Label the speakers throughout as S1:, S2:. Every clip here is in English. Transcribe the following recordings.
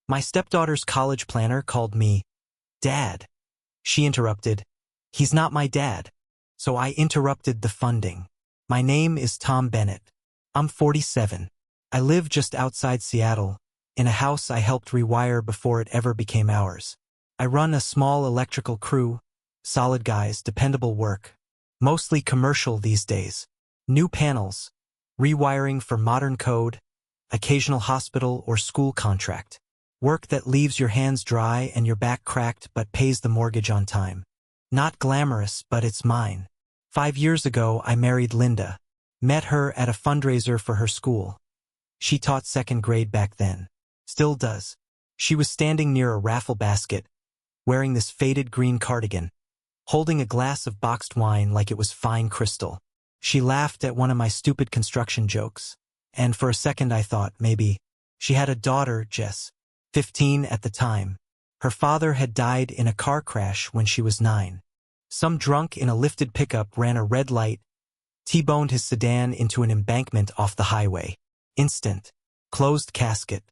S1: My stepdaughter's college planner called me Dad. She interrupted. He's not my dad. So I interrupted the funding. My name is Tom Bennett. I'm 47. I live just outside Seattle, in a house I helped rewire before it ever became ours. I run a small electrical crew, solid guys, dependable work. Mostly commercial these days. New panels, rewiring for modern code, occasional hospital or school contract. Work that leaves your hands dry and your back cracked but pays the mortgage on time. Not glamorous, but it's mine. 5 years ago, I married Linda. Met her at a fundraiser for her school. She taught 2nd grade back then. Still does. She was standing near a raffle basket, wearing this faded green cardigan, holding a glass of boxed wine like it was fine crystal. She laughed at one of my stupid construction jokes, and for a second I thought maybe she had a daughter, Jess, 15 at the time. Her father had died in a car crash when she was 9. Some drunk in a lifted pickup ran a red light, T-boned his sedan into an embankment off the highway. Instant. Closed casket.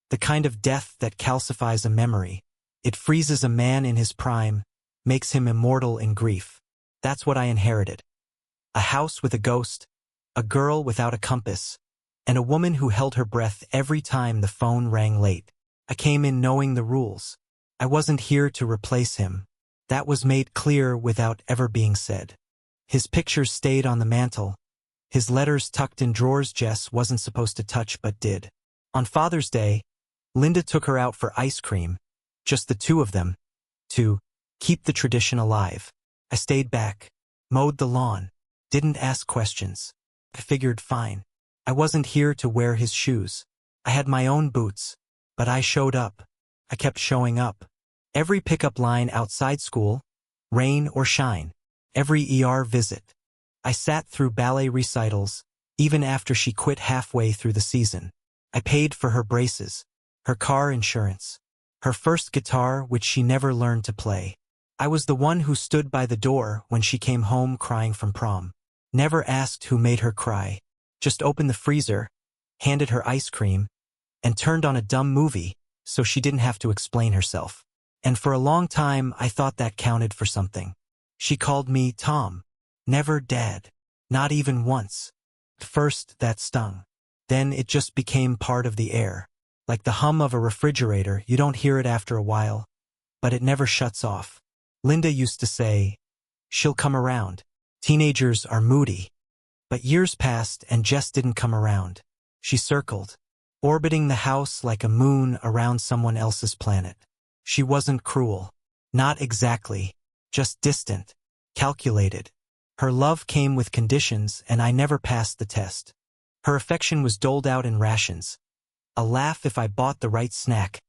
S1: The kind of death that calcifies a memory. It freezes a man in his prime, makes him immortal in grief. That's what I inherited. A house with a ghost, a girl without a compass, and a woman who held her breath every time the phone rang late. I came in knowing the rules. I wasn't here to replace him. That was made clear without ever being said. His pictures stayed on the mantel. His letters tucked in drawers Jess wasn't supposed to touch but did. On Father's Day, Linda took her out for ice cream, just the two of them, to keep the tradition alive. I stayed back, mowed the lawn, didn't ask questions. I figured fine. I wasn't here to wear his shoes. I had my own boots, but I showed up. I kept showing up. Every pickup line outside school, rain or shine, every ER visit. I sat through ballet recitals, even after she quit halfway through the season. I paid for her braces, her car insurance, her first guitar which she never learned to play. I was the one who stood by the door when she came home crying from prom. Never asked who made her cry. Just opened the freezer, handed her ice cream, and turned on a dumb movie so she didn't have to explain herself. And for a long time I thought that counted for something. She called me Tom. Never Dad. Not even once. At first that stung. Then it just became part of the air. Like the hum of a refrigerator, you don't hear it after a while, but it never shuts off. Linda used to say, she'll come around. Teenagers are moody. But years passed and Jess didn't come around. She circled, orbiting the house like a moon around someone else's planet. She wasn't cruel. Not exactly. Just distant. Calculated. Her love came with conditions and I never passed the test. Her affection was doled out in rations. A laugh if I bought the right snack.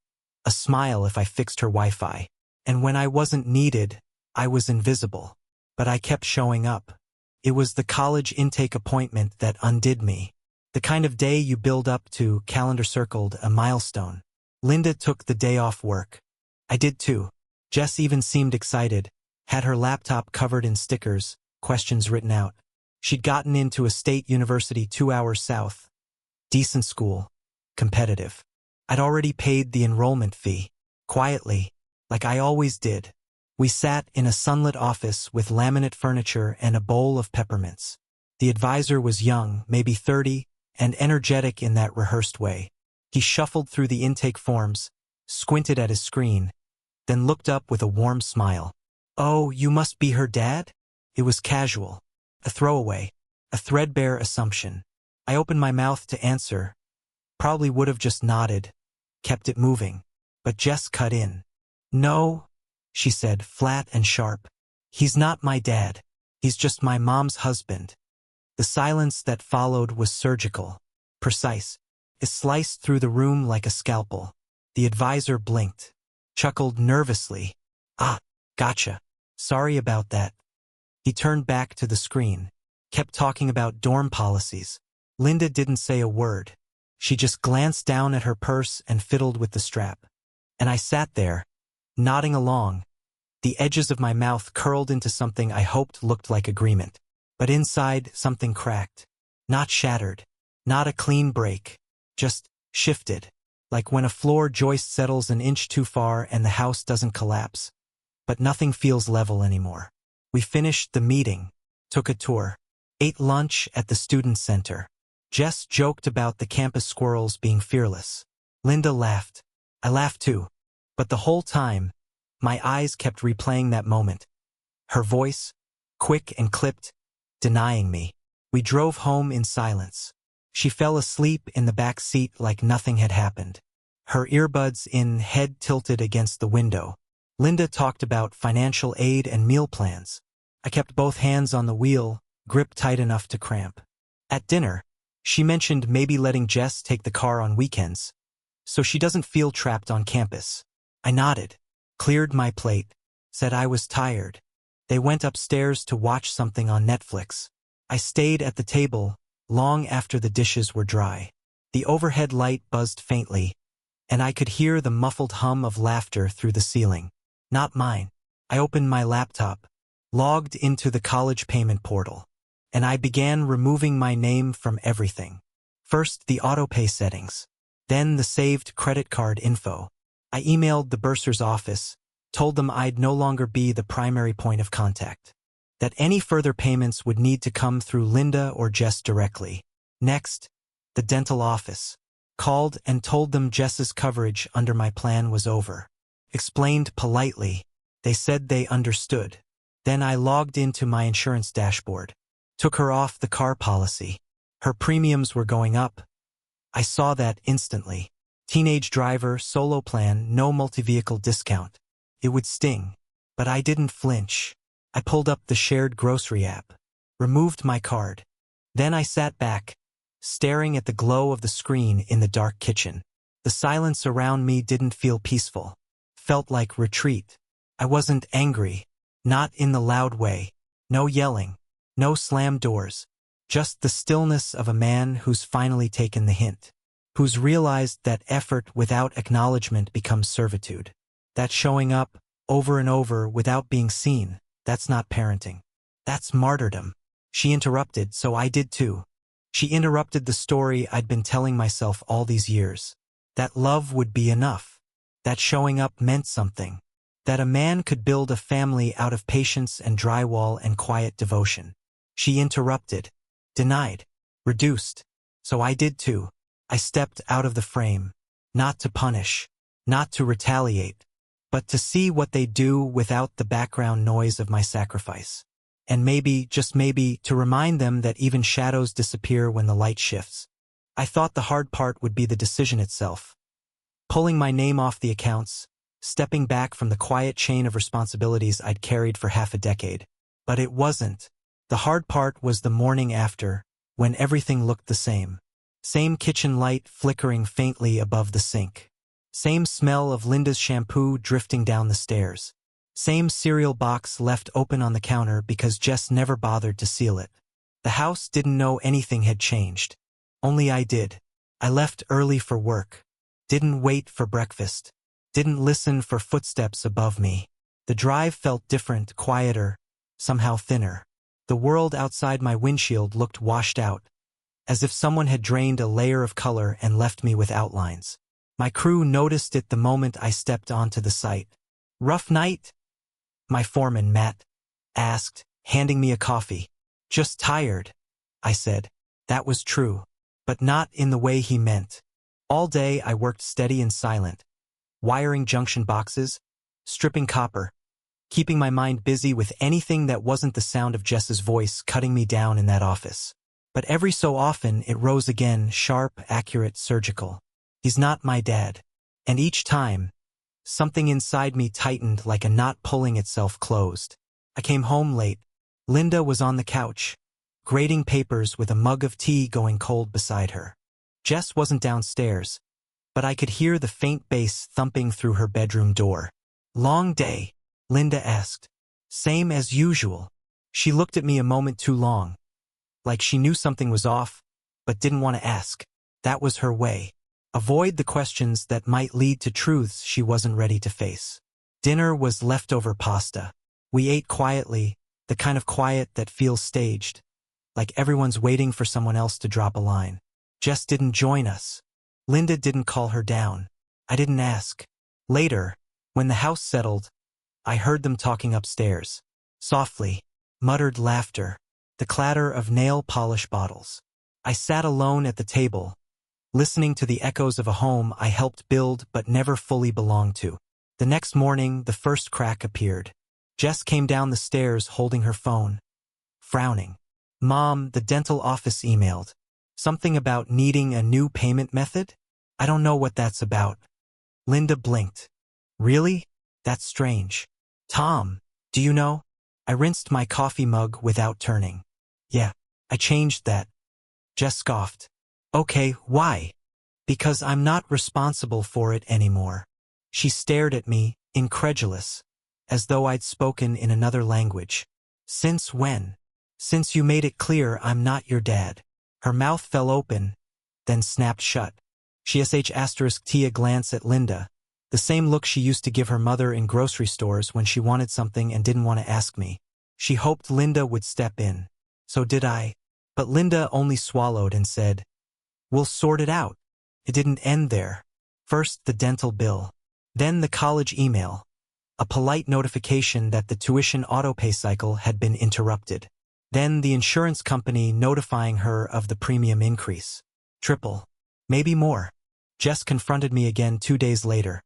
S1: A smile if I fixed her Wi-Fi. And when I wasn't needed, I was invisible. But I kept showing up. It was the college intake appointment that undid me. The kind of day you build up to, calendar circled, a milestone. Linda took the day off work. I did too. Jess even seemed excited, had her laptop covered in stickers, questions written out. She'd gotten into a state university 2 hours south. Decent school. Competitive. I'd already paid the enrollment fee. Quietly, like I always did. We sat in a sunlit office with laminate furniture and a bowl of peppermints. The advisor was young, maybe 30, and energetic in that rehearsed way. He shuffled through the intake forms, squinted at his screen, then looked up with a warm smile. Oh, you must be her dad? It was casual. A throwaway. A threadbare assumption. I opened my mouth to answer. Probably would have just nodded, kept it moving. But Jess cut in. No, she said, flat and sharp. He's not my dad. He's just my mom's husband. The silence that followed was surgical. Precise. It sliced through the room like a scalpel. The advisor blinked. Chuckled nervously. Ah, gotcha. Sorry about that. He turned back to the screen. Kept talking about dorm policies. Linda didn't say a word. She just glanced down at her purse and fiddled with the strap. And I sat there, nodding along. The edges of my mouth curled into something I hoped looked like agreement. But inside, something cracked. Not shattered. Not a clean break. Just shifted. Like when a floor joist settles an inch too far and the house doesn't collapse. But nothing feels level anymore. We finished the meeting, took a tour, ate lunch at the student center. Jess joked about the campus squirrels being fearless. Linda laughed. I laughed too. But the whole time, my eyes kept replaying that moment. Her voice, quick and clipped, denying me. We drove home in silence. She fell asleep in the back seat like nothing had happened. Her earbuds in, head tilted against the window. Linda talked about financial aid and meal plans. I kept both hands on the wheel, grip tight enough to cramp. At dinner, she mentioned maybe letting Jess take the car on weekends, so she doesn't feel trapped on campus. I nodded, cleared my plate, said I was tired. They went upstairs to watch something on Netflix. I stayed at the table long after the dishes were dry. The overhead light buzzed faintly, and I could hear the muffled hum of laughter through the ceiling. Not mine. I opened my laptop, logged into the college payment portal, and I began removing my name from everything. First the autopay settings, then the saved credit card info. I emailed the bursar's office, told them I'd no longer be the primary point of contact, that any further payments would need to come through Linda or Jess directly. Next, the dental office. Called and told them Jess's coverage under my plan was over. Explained politely. They said they understood. Then I logged into my insurance dashboard. Took her off the car policy. Her premiums were going up. I saw that instantly. Teenage driver, solo plan, no multi-vehicle discount. It would sting. But I didn't flinch. I pulled up the shared grocery app. Removed my card. Then I sat back, staring at the glow of the screen in the dark kitchen. The silence around me didn't feel peaceful. Felt like retreat. I wasn't angry. Not in the loud way. No yelling. No slam doors. Just the stillness of a man who's finally taken the hint. Who's realized that effort without acknowledgement becomes servitude. That showing up, over and over, without being seen, that's not parenting. That's martyrdom. She interrupted, so I did too. She interrupted the story I'd been telling myself all these years. That love would be enough. That showing up meant something. That a man could build a family out of patience and drywall and quiet devotion. She interrupted, denied, reduced. So I did too. I stepped out of the frame. Not to punish. Not to retaliate. But to see what they do without the background noise of my sacrifice. And maybe, just maybe, to remind them that even shadows disappear when the light shifts. I thought the hard part would be the decision itself. Pulling my name off the accounts, stepping back from the quiet chain of responsibilities I'd carried for half a decade. But it wasn't. The hard part was the morning after, when everything looked the same. Same kitchen light flickering faintly above the sink. Same smell of Linda's shampoo drifting down the stairs. Same cereal box left open on the counter because Jess never bothered to seal it. The house didn't know anything had changed. Only I did. I left early for work. Didn't wait for breakfast. Didn't listen for footsteps above me. The drive felt different, quieter, somehow thinner. The world outside my windshield looked washed out, as if someone had drained a layer of color and left me with outlines. My crew noticed it the moment I stepped onto the site. "Rough night?" my foreman, Matt, asked, handing me a coffee. "Just tired," I said. That was true, but not in the way he meant. All day I worked steady and silent, wiring junction boxes, stripping copper, keeping my mind busy with anything that wasn't the sound of Jess's voice cutting me down in that office. But every so often it rose again, sharp, accurate, surgical. "He's not my dad." And each time, something inside me tightened like a knot pulling itself closed. I came home late. Linda was on the couch, grading papers with a mug of tea going cold beside her. Jess wasn't downstairs, but I could hear the faint bass thumping through her bedroom door. "Long day?" Linda asked. "Same as usual." She looked at me a moment too long, like she knew something was off, but didn't want to ask. That was her way. Avoid the questions that might lead to truths she wasn't ready to face. Dinner was leftover pasta. We ate quietly, the kind of quiet that feels staged, like everyone's waiting for someone else to drop a line. Jess didn't join us. Linda didn't call her down. I didn't ask. Later, when the house settled, I heard them talking upstairs. Softly, muttered laughter, the clatter of nail polish bottles. I sat alone at the table, listening to the echoes of a home I helped build but never fully belonged to. The next morning, the first crack appeared. Jess came down the stairs holding her phone, frowning. "Mom, the dental office emailed. Something about needing a new payment method? I don't know what that's about." Linda blinked. "Really? That's strange." "Tom, do you know?" I rinsed my coffee mug without turning. "Yeah, I changed that." Jess scoffed. "Okay, why?" "Because I'm not responsible for it anymore." She stared at me, incredulous, as though I'd spoken in another language. "Since when?" "Since you made it clear I'm not your dad." Her mouth fell open, then snapped shut. She asterisked a glance at Linda, the same look she used to give her mother in grocery stores when she wanted something and didn't want to ask me. She hoped Linda would step in. So did I. But Linda only swallowed and said, "We'll sort it out." It didn't end there. First the dental bill. Then the college email. A polite notification that the tuition autopay cycle had been interrupted. Then the insurance company notifying her of the premium increase. Triple. Maybe more. Jess confronted me again 2 days later.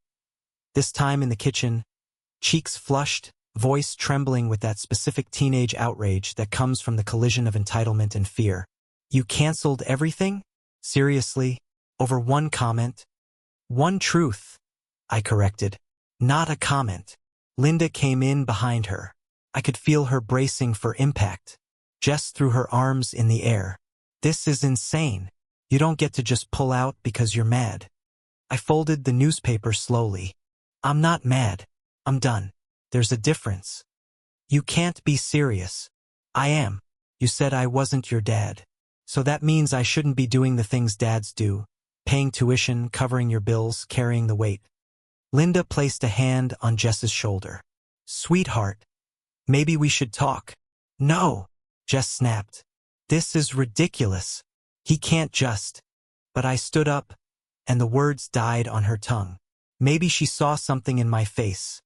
S1: This time in the kitchen, cheeks flushed, voice trembling with that specific teenage outrage that comes from the collision of entitlement and fear. "You canceled everything? Seriously? Over one comment?" "One truth," I corrected. "Not a comment." Linda came in behind her. I could feel her bracing for impact. Jess threw her arms in the air. "This is insane. You don't get to just pull out because you're mad." I folded the newspaper slowly. "I'm not mad. I'm done. There's a difference." "You can't be serious." "I am. You said I wasn't your dad. So that means I shouldn't be doing the things dads do, paying tuition, covering your bills, carrying the weight." Linda placed a hand on Jess's shoulder. "Sweetheart, maybe we should talk." "No," Jess snapped. "This is ridiculous. He can't just." But I stood up, and the words died on her tongue. Maybe she saw something in my face.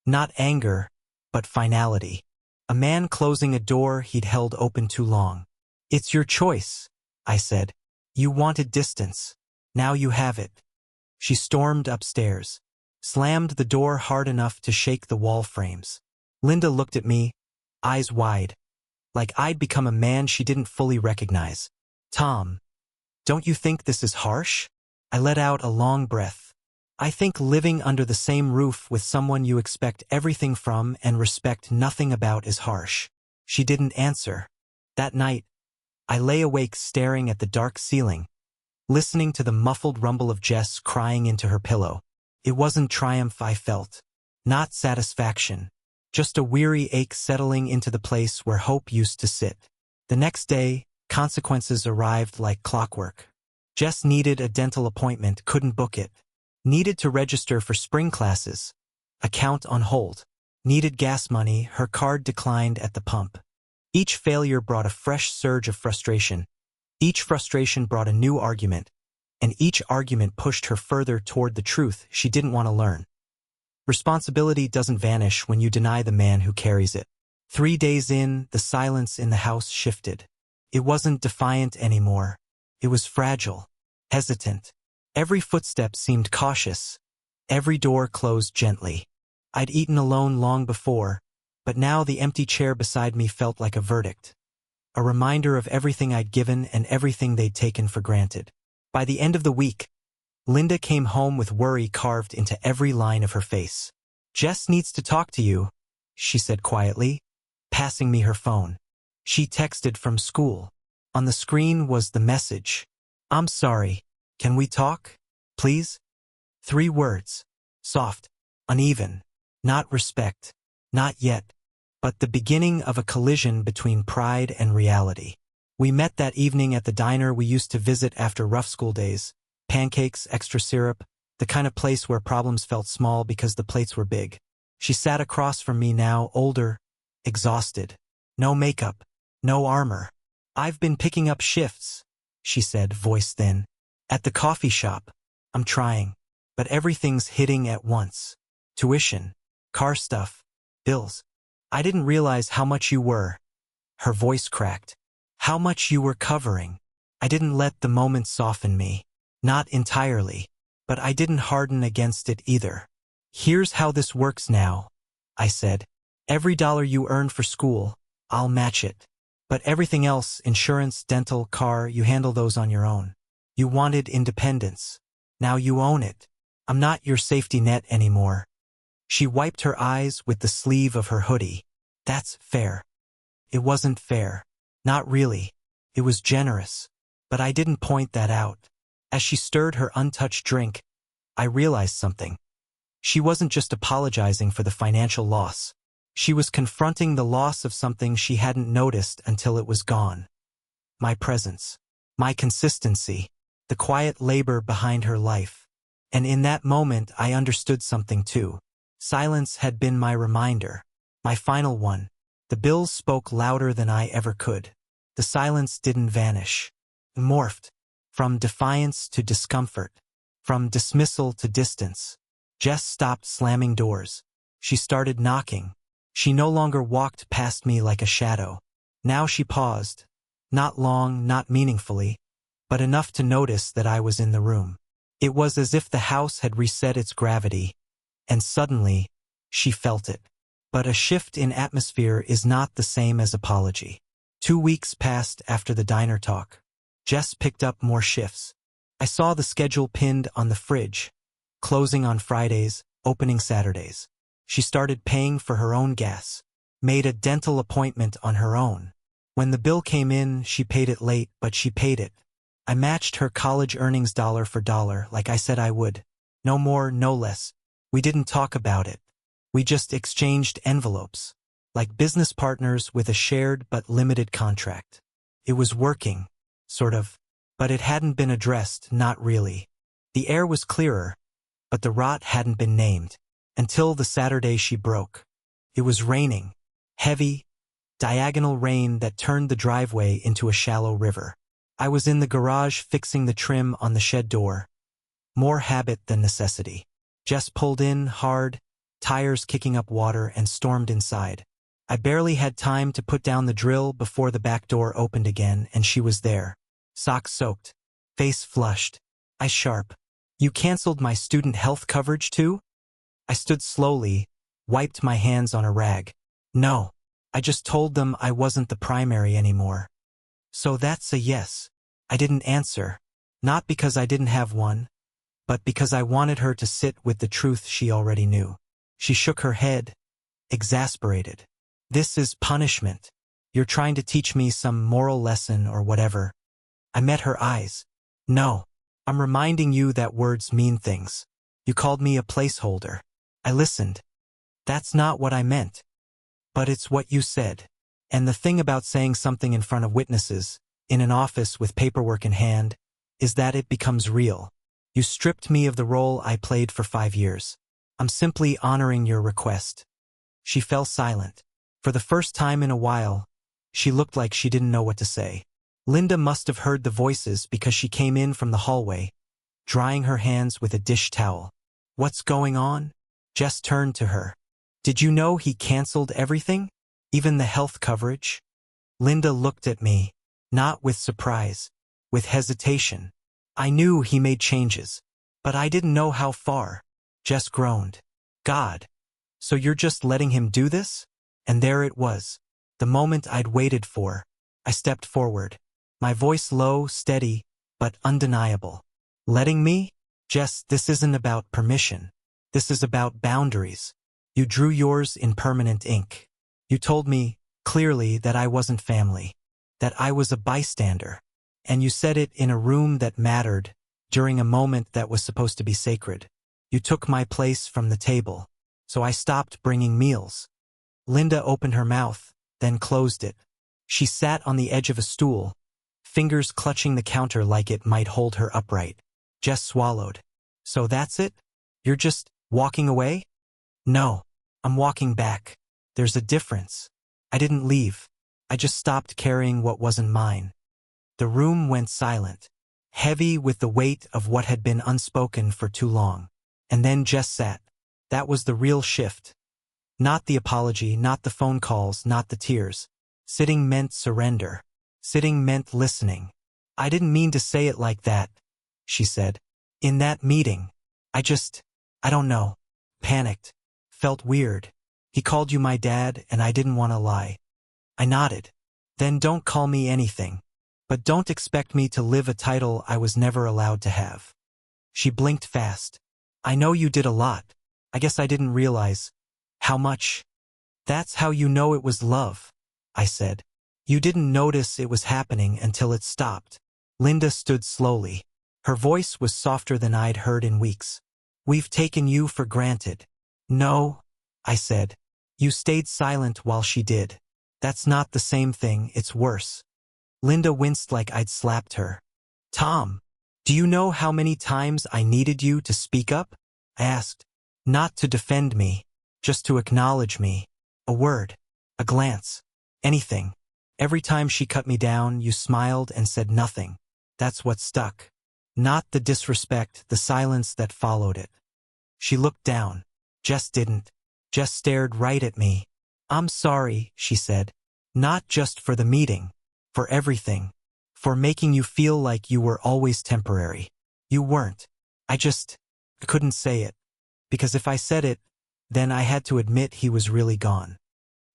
S1: Not anger, but finality. A man closing a door he'd held open too long. "It's your choice," I said. "You wanted distance. Now you have it." She stormed upstairs, slammed the door hard enough to shake the wall frames. Linda looked at me, eyes wide, like I'd become a man she didn't fully recognize. "Tom, don't you think this is harsh?" I let out a long breath. "I think living under the same roof with someone you expect everything from and respect nothing about is harsh." She didn't answer. That night, I lay awake staring at the dark ceiling, listening to the muffled rumble of Jess crying into her pillow. It wasn't triumph I felt, not satisfaction, just a weary ache settling into the place where hope used to sit. The next day, consequences arrived like clockwork. Jess needed a dental appointment, couldn't book it. Needed to register for spring classes. Account on hold. Needed gas money, her card declined at the pump. Each failure brought a fresh surge of frustration. Each frustration brought a new argument, and each argument pushed her further toward the truth she didn't want to learn. Responsibility doesn't vanish when you deny the man who carries it. 3 days in, the silence in the house shifted. It wasn't defiant anymore. It was fragile, hesitant. Every footstep seemed cautious. Every door closed gently. I'd eaten alone long before, but now the empty chair beside me felt like a verdict. A reminder of everything I'd given and everything they'd taken for granted. By the end of the week, Linda came home with worry carved into every line of her face. "Jess needs to talk to you," she said quietly, passing me her phone. She texted from school. On the screen was the message. "I'm sorry. Can we talk? Please?" 3 words. Soft, uneven, not respect, not yet, but the beginning of a collision between pride and reality. We met that evening at the diner we used to visit after rough school days. Pancakes, extra syrup, the kind of place where problems felt small because the plates were big. She sat across from me now, older, exhausted. No makeup, no armor. "I've been picking up shifts," she said, voice thin. At the coffee shop. I'm trying. But everything's hitting at once. Tuition. Car stuff. Bills. I didn't realize how much you were. Her voice cracked. How much you were covering. I didn't let the moment soften me. Not entirely. But I didn't harden against it either. Here's how this works now, I said. Every dollar you earn for school, I'll match it. But everything else, insurance, dental, car, you handle those on your own. You wanted independence. Now you own it. I'm not your safety net anymore. She wiped her eyes with the sleeve of her hoodie. That's fair. It wasn't fair. Not really. It was generous. But I didn't point that out. As she stirred her untouched drink, I realized something. She wasn't just apologizing for the financial loss. She was confronting the loss of something she hadn't noticed until it was gone. My presence. My consistency. The quiet labor behind her life. And in that moment I understood something too. Silence had been my reminder. My final one. The bills spoke louder than I ever could. The silence didn't vanish. It morphed. From defiance to discomfort. From dismissal to distance. Jess stopped slamming doors. She started knocking. She no longer walked past me like a shadow. Now she paused. Not long, not meaningfully, but enough to notice that I was in the room. It was as if the house had reset its gravity, and suddenly, she felt it. But a shift in atmosphere is not the same as apology. 2 weeks passed after the diner talk. Jess picked up more shifts. I saw the schedule pinned on the fridge. Closing on Fridays, opening Saturdays. She started paying for her own gas. Made a dental appointment on her own. When the bill came in, she paid it late, but she paid it. I matched her college earnings dollar for dollar, like I said I would. No more, no less. We didn't talk about it. We just exchanged envelopes. Like business partners with a shared but limited contract. It was working, sort of. But it hadn't been addressed, not really. The air was clearer, but the rot hadn't been named. Until the Saturday she broke. It was raining. Heavy, diagonal rain that turned the driveway into a shallow river. I was in the garage fixing the trim on the shed door. More habit than necessity. Jess pulled in hard, tires kicking up water, and stormed inside. I barely had time to put down the drill before the back door opened again, and she was there. Socks soaked. Face flushed. Eyes sharp. You canceled my student health coverage too? I stood slowly, wiped my hands on a rag. No. I just told them I wasn't the primary anymore. So that's a yes. I didn't answer. Not because I didn't have one, but because I wanted her to sit with the truth she already knew. She shook her head, exasperated. This is punishment. You're trying to teach me some moral lesson or whatever. I met her eyes. No. I'm reminding you that words mean things. You called me a placeholder. I listened. That's not what I meant. But it's what you said. And the thing about saying something in front of witnesses, in an office with paperwork in hand, is that it becomes real. You stripped me of the role I played for 5 years. I'm simply honoring your request. She fell silent. For the first time in a while, she looked like she didn't know what to say. Linda must have heard the voices because she came in from the hallway, drying her hands with a dish towel. What's going on? Jess turned to her. Did you know he canceled everything? Even the health coverage? Linda looked at me, not with surprise, with hesitation. I knew he made changes, but I didn't know how far. Jess groaned. God. So you're just letting him do this? And there it was. The moment I'd waited for. I stepped forward. My voice low, steady, but undeniable. Letting me? Jess, this isn't about permission. This is about boundaries. You drew yours in permanent ink. You told me, clearly, that I wasn't family. That I was a bystander. And you said it in a room that mattered, during a moment that was supposed to be sacred. You took my place from the table. So I stopped bringing meals. Linda opened her mouth, then closed it. She sat on the edge of a stool, fingers clutching the counter like it might hold her upright. Jess swallowed. So that's it? You're just walking away? No, I'm walking back. There's a difference. I didn't leave. I just stopped carrying what wasn't mine. The room went silent. heavy with the weight of what had been unspoken for too long. And then Jess sat. That was the real shift. Not the apology, not the phone calls, not the tears. Sitting meant surrender. Sitting meant listening. I didn't mean to say it like that, she said. In that meeting, I don't know. Panicked. Felt weird. He called you my dad, and I didn't want to lie. I nodded. Then don't call me anything. But don't expect me to live a title I was never allowed to have. She blinked fast. I know you did a lot. I guess I didn't realize how much. That's how you know it was love, I said. You didn't notice it was happening until it stopped. Linda stood slowly. Her voice was softer than I'd heard in weeks. We've taken you for granted. No, I said. You stayed silent while she did. That's not the same thing, it's worse. Linda winced like I'd slapped her. Tom, do you know how many times I needed you to speak up? I asked. Not to defend me, just to acknowledge me. A word, a glance, anything. Every time she cut me down, you smiled and said nothing. That's what stuck. Not the disrespect, the silence that followed it. She looked down. Jess didn't. Jess stared right at me. I'm sorry, she said. Not just for the meeting. For everything. For making you feel like you were always temporary. You weren't. I couldn't say it. Because if I said it, then I had to admit he was really gone.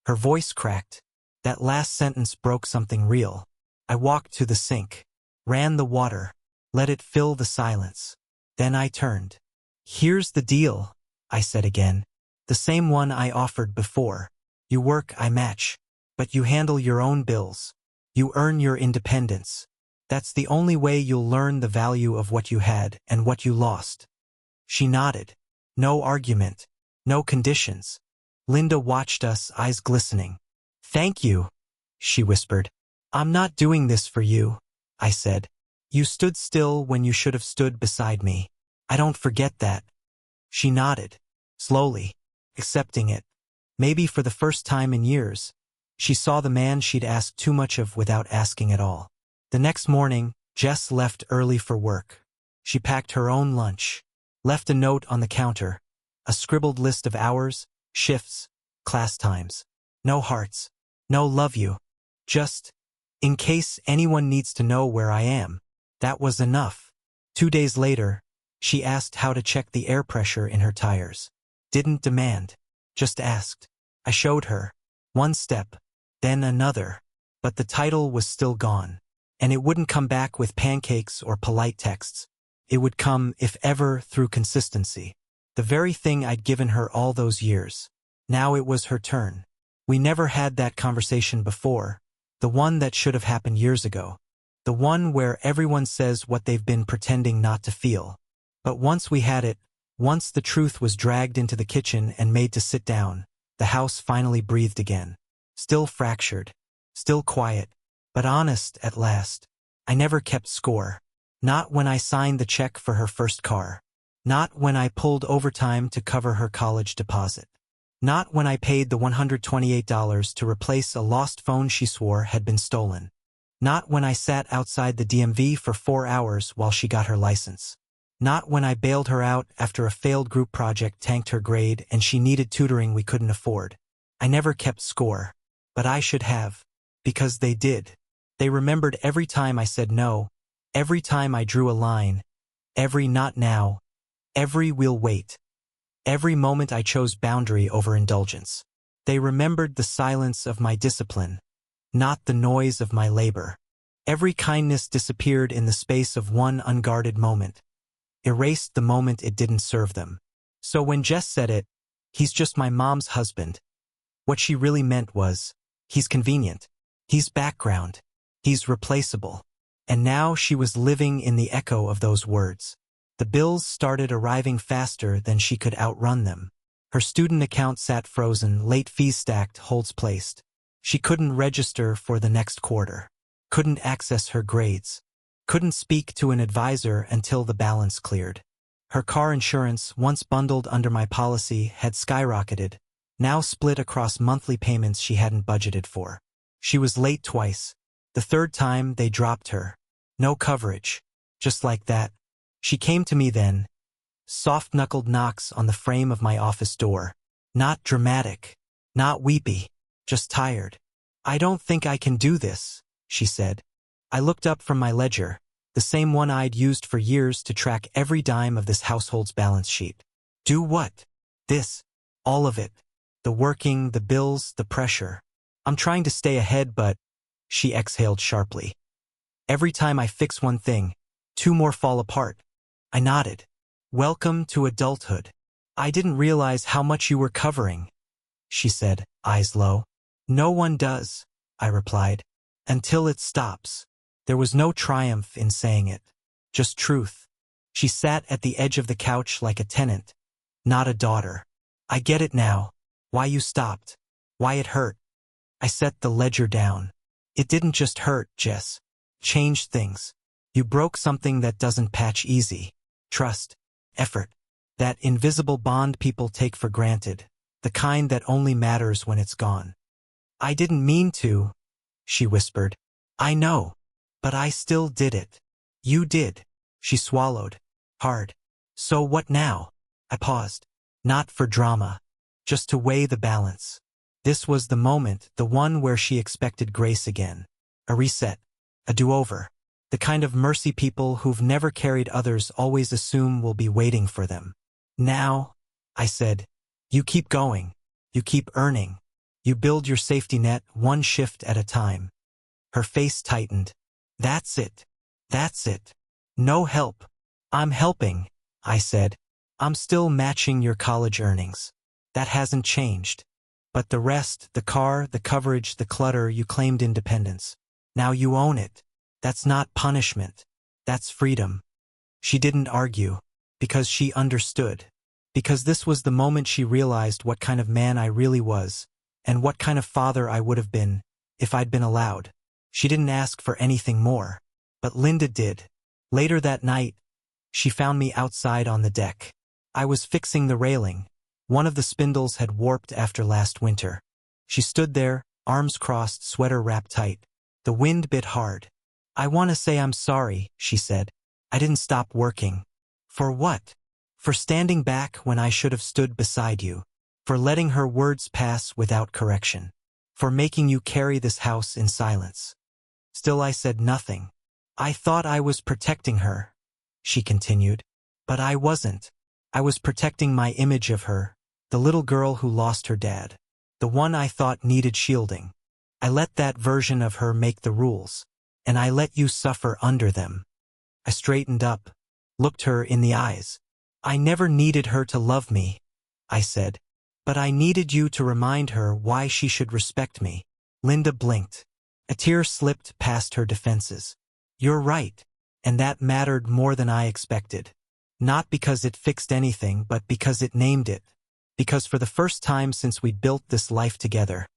S1: Her voice cracked. That last sentence broke something real. I walked to the sink. Ran the water. Let it fill the silence. Then I turned. Here's the deal, I said again. The same one I offered before. You work, I match. But you handle your own bills. You earn your independence. That's the only way you'll learn the value of what you had and what you lost. She nodded. No argument. No conditions. Linda watched us, eyes glistening. Thank you, she whispered. I'm not doing this for you, I said. You stood still when you should have stood beside me. I don't forget that. She nodded, slowly, accepting it. Maybe for the first time in years, she saw the man she'd asked too much of without asking at all. The next morning, Jess left early for work. She packed her own lunch, left a note on the counter, a scribbled list of hours, shifts, class times. No hearts, no love you. Just, in case anyone needs to know where I am. That was enough. 2 days later, she asked how to check the air pressure in her tires. Didn't demand, just asked. I showed her. One step, then another. But the title was still gone. And it wouldn't come back with pancakes or polite texts. It would come, if ever, through consistency. The very thing I'd given her all those years. Now it was her turn. We never had that conversation before. The one that should have happened years ago. The one where everyone says what they've been pretending not to feel. But once we had it, once the truth was dragged into the kitchen and made to sit down, the house finally breathed again. Still fractured. Still quiet. But honest at last. I never kept score. Not when I signed the check for her first car. Not when I pulled overtime to cover her college deposit. Not when I paid the $128 to replace a lost phone she swore had been stolen. Not when I sat outside the DMV for 4 hours while she got her license. Not when I bailed her out after a failed group project tanked her grade and she needed tutoring we couldn't afford. I never kept score. But I should have. Because they did. They remembered every time I said no. Every time I drew a line. Every not now. Every we'll wait. Every moment I chose boundary over indulgence. They remembered the silence of my discipline. Not the noise of my labor. Every kindness disappeared in the space of one unguarded moment. Erased the moment it didn't serve them. So when Jess said it, he's just my mom's husband, what she really meant was, he's convenient. He's background. He's replaceable. And now she was living in the echo of those words. The bills started arriving faster than she could outrun them. Her student account sat frozen, late fees stacked, holds placed. She couldn't register for the next quarter. Couldn't access her grades. Couldn't speak to an advisor until the balance cleared. Her car insurance, once bundled under my policy, had skyrocketed, now split across monthly payments she hadn't budgeted for. She was late twice. The third time, they dropped her. No coverage. Just like that. She came to me then. Soft-knuckled knocks on the frame of my office door. Not dramatic. Not weepy. Just tired. "I don't think I can do this," she said. I looked up from my ledger, the same one I'd used for years to track every dime of this household's balance sheet. Do what? This. All of it. The working, the bills, the pressure. I'm trying to stay ahead, but... She exhaled sharply. "Every time I fix one thing, two more fall apart." I nodded. "Welcome to adulthood. I didn't realize how much you were covering," she said, eyes low. "No one does," I replied. "Until it stops." There was no triumph in saying it. Just truth. She sat at the edge of the couch like a tenant, not a daughter. "I get it now. Why you stopped. Why it hurt." I set the ledger down. "It didn't just hurt, Jess. Changed things. You broke something that doesn't patch easy. Trust. Effort. That invisible bond people take for granted. The kind that only matters when it's gone." "I didn't mean to," she whispered. "I know. But I still did it." "You did." She swallowed. Hard. "So what now?" I paused. Not for drama. Just to weigh the balance. This was the moment, the one where she expected grace again. A reset. A do-over. The kind of mercy people who've never carried others always assume will be waiting for them. "Now," I said, "you keep going. You keep earning. You build your safety net one shift at a time." Her face tightened. "That's it. That's it. No help." "I'm helping," I said. "I'm still matching your college earnings. That hasn't changed. But the rest, the car, the coverage, the clutter, you claimed independence. Now you own it. That's not punishment. That's freedom." She didn't argue. Because she understood. Because this was the moment she realized what kind of man I really was, and what kind of father I would have been, if I'd been allowed. She didn't ask for anything more. But Linda did. Later that night, she found me outside on the deck. I was fixing the railing. One of the spindles had warped after last winter. She stood there, arms crossed, sweater wrapped tight. The wind bit hard. "I want to say I'm sorry," she said. "I didn't stop working." "For what?" "For standing back when I should have stood beside you. For letting her words pass without correction. For making you carry this house in silence." Still I said nothing. "I thought I was protecting her," she continued. "But I wasn't. I was protecting my image of her, the little girl who lost her dad. The one I thought needed shielding. I let that version of her make the rules. And I let you suffer under them." I straightened up, looked her in the eyes. "I never needed her to love me," I said. "But I needed you to remind her why she should respect me." Linda blinked. A tear slipped past her defenses. "You're right. And that mattered more than I expected. Not because it fixed anything, but because it named it. Because for the first time since we'd built this life together."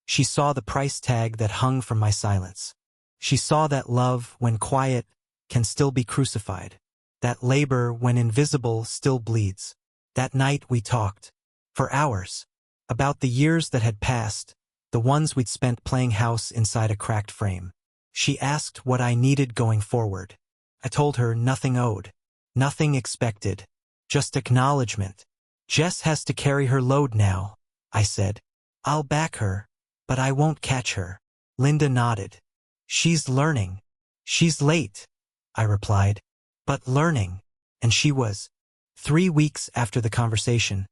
S1: She saw the price tag that hung from my silence. She saw that love, when quiet, can still be crucified. That labor, when invisible, still bleeds. That night we talked. For hours. About the years that had passed, the ones we'd spent playing house inside a cracked frame. She asked what I needed going forward. I told her nothing owed. Nothing expected. Just acknowledgement. "Jess has to carry her load now," I said. "I'll back her. But I won't catch her." Linda nodded. "She's learning." "She's late," I replied. "But learning." And she was. 3 weeks after the conversation,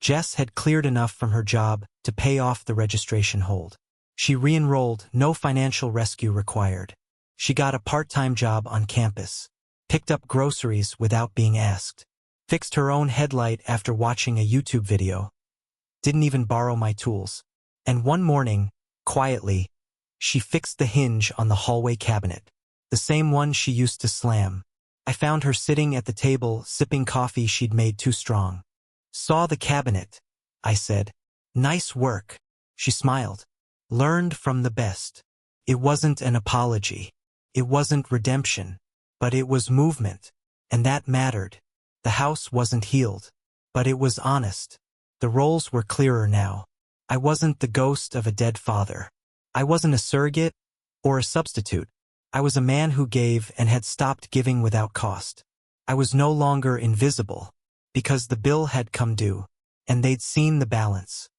S1: Jess had cleared enough from her job to pay off the registration hold. She re-enrolled, no financial rescue required. She got a part-time job on campus, picked up groceries without being asked, fixed her own headlight after watching a YouTube video, didn't even borrow my tools. And one morning, quietly, she fixed the hinge on the hallway cabinet, the same one she used to slam. I found her sitting at the table, sipping coffee she'd made too strong. "Saw the cabinet," I said. "Nice work." She smiled. "Learned from the best." It wasn't an apology. It wasn't redemption. But it was movement. And that mattered. The house wasn't healed. But it was honest. The roles were clearer now. I wasn't the ghost of a dead father. I wasn't a surrogate or a substitute. I was a man who gave and had stopped giving without cost. I was no longer invisible, because the bill had come due, and they'd seen the balance.